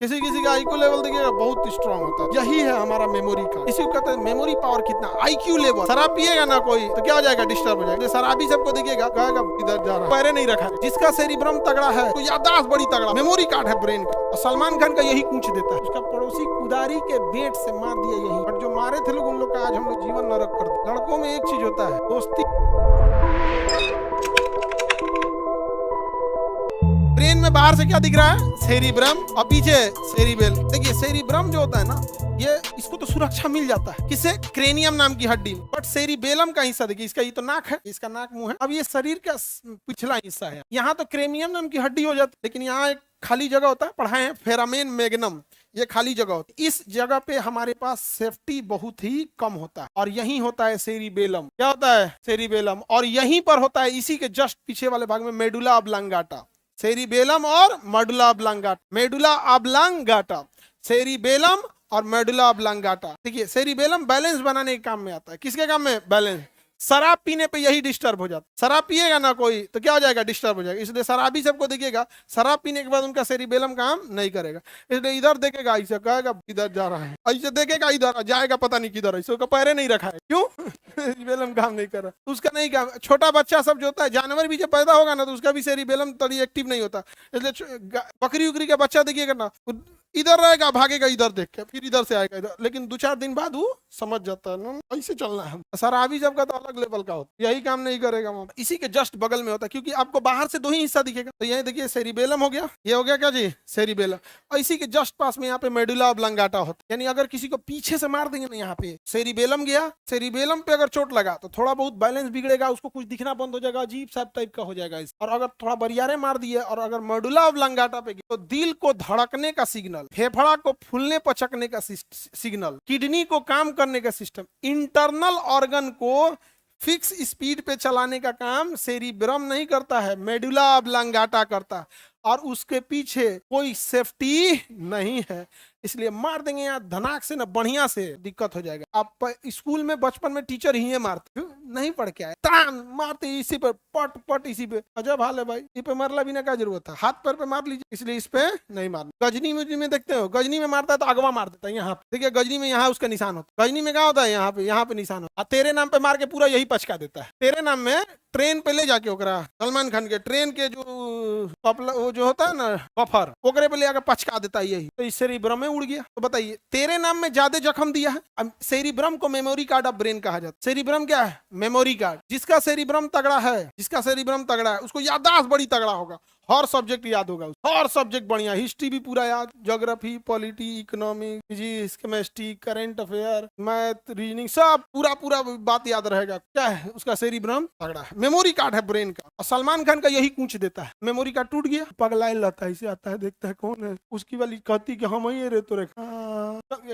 किसी किसी का आईक्यू लेवल देखिएगा बहुत स्ट्रांग होता है। यही है हमारा मेमोरी का, इसी को कहते हैं मेमोरी पावर कितना, आईक्यू लेवल। शराब पिएगा ना कोई तो क्या हो जाएगा, डिस्टर्ब हो जाएगा। शराबी सबको देखिएगा कहेगा इधर जा रहा है, पैरे नहीं रखा है। जिसका सेरिब्रम तगड़ा है तो याददाश्त बड़ी तगड़ा, मेमोरी कार्ड है ब्रेन का। और सलमान खान का यही पूछ देता है, उसका पड़ोसी कुदारी के बेट से मार दिया यही। और जो मारे थे लोग उन लोग का आज हम लोग जीवन नरक कर दिया। लड़कों में एक चीज होता है, दोस्ती। ब्रेन में बाहर से क्या दिख रहा है, सेरिब्रम, और पीछे सेरिबेल। देखिए सेरिब्रम जो होता है ना, ये इसको तो सुरक्षा मिल जाता है किसे, क्रेनियम नाम की हड्डी में। बट सेरिबेलम का हिस्सा देखिए, इसका ये तो नाक है, इसका नाक मुंह है। अब ये शरीर का पिछला हिस्सा है, यहाँ तो क्रेनियम नाम की हड्डी हो जाती है, लेकिन यहाँ एक खाली जगह होता है, पढ़ाए हैं फेरामेन मैग्नम, ये खाली जगह होती है। इस जगह पे हमारे पास सेफ्टी बहुत ही कम होता है, और यहीं होता है सेरिबेलम। क्या होता है, सेरिबेलम। और यहीं पर होता है, इसी के जस्ट पीछे वाले भाग में, मेडुला ऑब्लांगाटा। सेरिबेलम और medulla oblongata, medulla oblongata, cerebellum और मेडुला ऑब्लांगाटा। देखिए सेरिबेलम बैलेंस बनाने के काम में आता है। किसके काम में, बैलेंस। शराब पीने पे यही डिस्टर्ब हो जाता है। शराब पिएगा ना कोई तो क्या हो जाएगा, डिस्टर्ब हो जाएगा। इसलिए शराबी सबको देखिएगा शराब पीने के बाद उनका सेरिबेलम काम नहीं करेगा। इसलिए इधर देखेगा ऐसे कहेगा इधर जा रहा है, ऐसे देखेगा इधर जाएगा पता नहीं किधर, ऐसे उसका पैरे नहीं रखा है। क्यों, सेरिबेलम काम नहीं कर रहा, उसका नहीं काम। छोटा बच्चा सब जो होता है, जानवर भी जब पैदा होगा ना तो उसका भी सेरिबेलम तभी एक्टिव नहीं होता। इसलिए बकरी उकरी का बच्चा देखिएगा ना, इधर रहेगा, भागेगा इधर देख के, फिर इधर से आएगा इधर, लेकिन 2-4 दिन बाद वो समझ जाता है ना ऐसे चलना है। शराबी जब का तो अलग लेवल का होता है, यही काम नहीं करेगा वो। इसी के जस्ट बगल में होता है, क्योंकि आपको बाहर से 2 ही हिस्सा दिखेगा। तो यही देखिए सेरिबेलम हो गया, ये हो गया क्या जी, सेरिबेलम। और इसी के जस्ट पास में यहाँ पे मेडुला ऑब्लांगाटा होता है। यानी अगर किसी को पीछे से मार देंगे ना, यहाँ पे सेरिबेलम गया, सेरिबेलम पे अगर चोट लगा तो थोड़ा बहुत बैलेंस बिगड़ेगा, उसको कुछ दिखना बंद हो जाएगा, अजीब सा टाइप का हो जाएगा। और अगर थोड़ा बरियारे मार दिए और अगर मेडुला ऑब्लांगाटा पे तो दिल को धड़कने का सिग्नल, फेफड़ा को फूलने पचकने का सिग्नल, किडनी को काम करने का सिस्टम, इंटरनल ऑर्गन को फिक्स स्पीड पे चलाने का काम सेरिब्रम नहीं करता है, मेडुला ऑब्लांगाटा करता है। और उसके पीछे कोई सेफ्टी नहीं है, इसलिए मार देंगे यहाँ धनाक से ना, बढ़िया से दिक्कत हो जाएगा। आप स्कूल में बचपन में टीचर ही मारते, नहीं पढ़ के आए, तान मारते इसी पे, पट पट इसी पे। अजब हाल है भाई, इस पे मरला भी ना क्या जरूरत है, हाथ पैर पे मार लीजिए, इसलिए इस पे नहीं मारना। गजनी में देखते हो, गजनी में मारता है तो अगवा मार देता है। यहाँ देखिए गजनी में यहाँ उसका निशान होता है, गजनी में क्या होता है, यहाँ पे निशान होता है। तेरे नाम पे मार के पूरा यही पचका देता है। तेरे नाम में ट्रेन पे ले जाके ओकरा, सलमान खान के ट्रेन के वो जो होता है ना बफर, ओकरे पे ले जाकर पचका देता है यही। तो इस सेरिब्रम में उड़ गया। तो बताइए तेरे नाम में ज्यादा जख्म दिया है। अब सेरिब्रम को मेमोरी कार्ड ऑफ ब्रेन कहा जाता है। सेरिब्रम क्या है, मेमोरी कार्ड। जिसका सेरिब्रम तगड़ा है, जिसका सेरिब्रम तगड़ा है, उसको याददाश्त बड़ी तगड़ा होगा, हर सब्जेक्ट याद होगा, हर सब्जेक्ट बढ़िया, हिस्ट्री भी पूरा याद, geography, polity, economic, physics, chemistry, current affair, math, reasoning, सब पूरा बात याद रहेगा। क्या है, उसका सेरिब्रम तगड़ा है, मेमोरी कार्ड है ब्रेन का। और सलमान खान का यही पूछ देता है, मेमोरी कार्ड टूट गया, पगलाए रहता है, इसे आता है, देखता है कौन है, उसकी वाली कहती कि हम ही रे तो रे,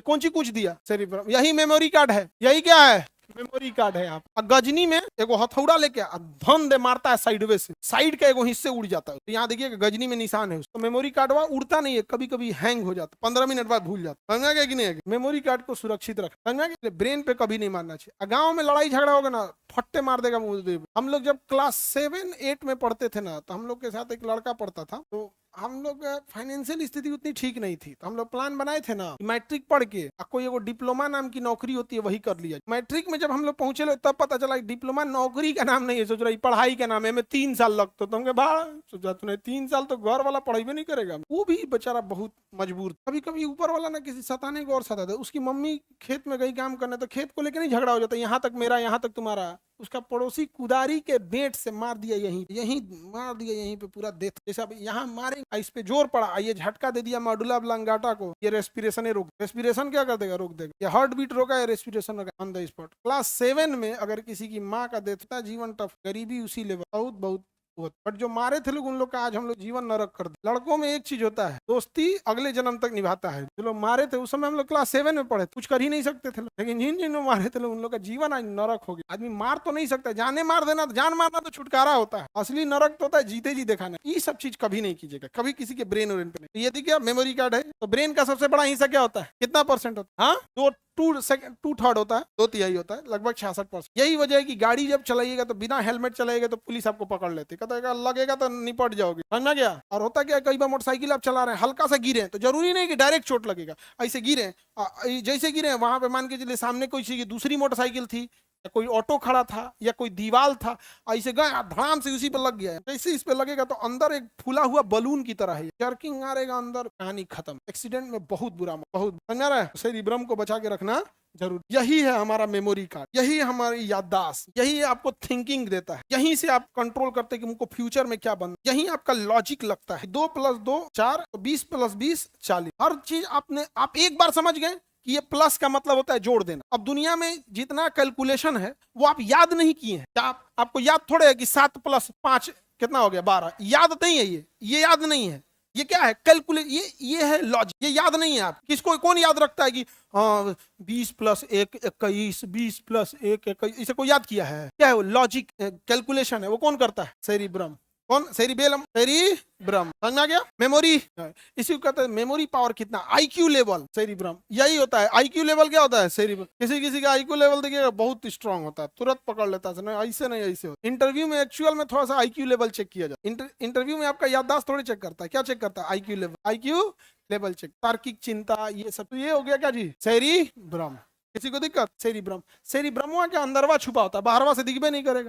कौन सी कुछ दिया, सेरिब्रम, यही मेमोरी कार्ड है, यही क्या है, मेमोरी कार्ड है। यहाँ गजनी में एगो हथौड़ा लेके धन दे मारता है साइडवे से, साइड के एगो हिस्से उड़ जाता है। तो यहाँ देखिए गजनी में निशान है, उसको मेमोरी कार्ड उड़ता नहीं है, कभी कभी हैंग हो जाता है, 15 मिनट बाद भूल जाता है। समझा गया कि नहीं, मेमोरी कार्ड को सुरक्षित रख, समझा गया, ब्रेन पे कभी नहीं मारना चाहिए। गाँव में लड़ाई झगड़ा होगा ना, फट्टे मार देगा मुझे। हम लोग जब क्लास 7-8 में पढ़ते थे ना, तो हम लोग के साथ एक लड़का पढ़ता था, तो हम लोग फाइनेंशियल स्थिति उतनी ठीक नहीं थी, तो हम लोग प्लान बनाए थे ना, मैट्रिक पढ़ के कोई एगो डिप्लोमा नाम की नौकरी होती है वही कर लिया। मैट्रिक में जब हम लोग पहुंचे तब पता चला डिप्लोमा नौकरी का नाम नहीं है, सोच रही पढ़ाई का नाम है, में 3 साल लगता। तो हमके भाई सोचा तूने 3 साल तो घर वाला पढ़ाई भी नहीं करेगा। वो भी बेचारा बहुत मजबूर, कभी कभी ऊपर वाला ना किसी सताने को और सताता है। उसकी मम्मी खेत में गई काम करने, तो खेत को लेकर नहीं झगड़ा हो जाता, यहाँ तक मेरा यहाँ तक तुम्हारा। उसका पड़ोसी कुदारी के बेट से मार दिया, यहीं मार दिया, यहीं पे पूरा डेथ। जैसे अब यहाँ मारे, इस पे जोर पड़ा, ये झटका दे दिया मेडुला ऑब्लांगाटा को, ये रेस्पिरेशन रोक, रेस्पिरेशन क्या कर देगा, रोक देगा, ये हार्ट बीट रोका, ये रेस्पिरेशन रोका ऑन द स्पॉट। क्लास 7 में अगर किसी की माँ का डेथ था, जीवन टफ, गरीबी उसी लेवल, बहुत बट जो मारे थे लोग उन लोग का आज हम लोग जीवन नरक कर दे। लड़कों में एक चीज होता है, दोस्ती अगले जन्म तक निभाता है। जो लोग मारे थे उस समय हम लोग क्लास 7 में पढ़े, कुछ कर ही नहीं सकते थे, लेकिन जिन लोग मारे थे लोग उन लोग का जीवन आज नरक हो गया। आदमी मार तो नहीं सकता, जाने मार देना, जान मारना तो छुटकारा होता है, असली नरक तो होता है जीते जी दिखाना। ये सब चीज कभी नहीं कीजिएगा, कभी किसी के ब्रेन पे नहीं। ये देखिए मेमोरी कार्ड है, तो ब्रेन का सबसे बड़ा हिस्सा क्या होता है, कितना % होता है, हाँ टू थर्ड होता है, 2/3 होता है, लगभग 66%। यही वजह है कि गाड़ी जब चलाइएगा तो बिना हेलमेट चलाइएगा तो पुलिस आपको पकड़ लेती, कहता है लगेगा तो निपट जाओगे, समझ में गया। और होता क्या, कई बार मोटरसाइकिल आप चला रहे हैं, हल्का सा गिरे तो जरूरी नहीं कि डायरेक्ट चोट लगेगा, ऐसे गिरे, जैसे गिरे वहां पे मान के चलिए सामने कोई दूसरी मोटरसाइकिल थी, या कोई ऑटो खड़ा था, या कोई दीवार था, ऐसे गए धड़ाम से उसी पे लग गया। जैसे इस पे लगेगा तो अंदर एक फूला हुआ बलून की तरह है, जर्किंग मारेगा अंदर, कहानी खत्म। एक्सीडेंट में बहुत बुरा, बहुत समझ रहा है। सेरिब्रम को बचा के रखना जरूरी। यही है हमारा मेमोरी कार्ड, यही हमारी याददाश्त, यही आपको थिंकिंग देता है, यहीं से आप कंट्रोल करते हैं कि मुझको फ्यूचर में क्या बनना, यही आपका लॉजिक लगता है। 2 + 2 4, 20 + 20 40। हर चीज आप एक बार समझ गए कि ये प्लस का मतलब होता है जोड़ देना। अब दुनिया में जितना कैलकुलेशन है वो आप याद नहीं किए हैं। क्या आपको याद थोड़े है कि 7 + 5 कितना हो गया 12? याद नहीं है, ये याद नहीं है। ये क्या है? कैलकुलेट, ये है लॉजिक, ये याद नहीं है। आप किसको कौन याद रखता है कि 20 + 1 21, 20 + 1 21, इसे कोई याद किया है? क्या है वो? लॉजिक कैलकुलेशन है, वो कौन करता है? सेरिब्रम। कौन? Cerebellum, cerebrum. समझ में आ गया? मेमोरी, इसी को कहते हैं मेमोरी पावर कितना, आईक्यू लेवल, सेरिब्रम यही होता है। आईक्यू लेवल क्या होता है? सेरिब्रम। किसी का आईक्यू लेवल देखिएगा बहुत स्ट्रांग होता है, तुरंत पकड़ लेता है, ऐसे नहीं ऐसे होता। इंटरव्यू में एक्चुअल में थोड़ा सा आईक्यू लेवल चेक किया जाए। इंटरव्यू में आपका याददाश्त थोड़ी चेक करता है, क्या चेक करता है? IQ level, IQ level check, तार्किक चिंता, ये सब। तो ये हो गया क्या जी? सेरिब्रम। किसी को दिक्कत? सेरिब्रम। सेरिब्रम के अंदरवा छुपा होता है, बाहरवा से दिखबे नहीं करेगा।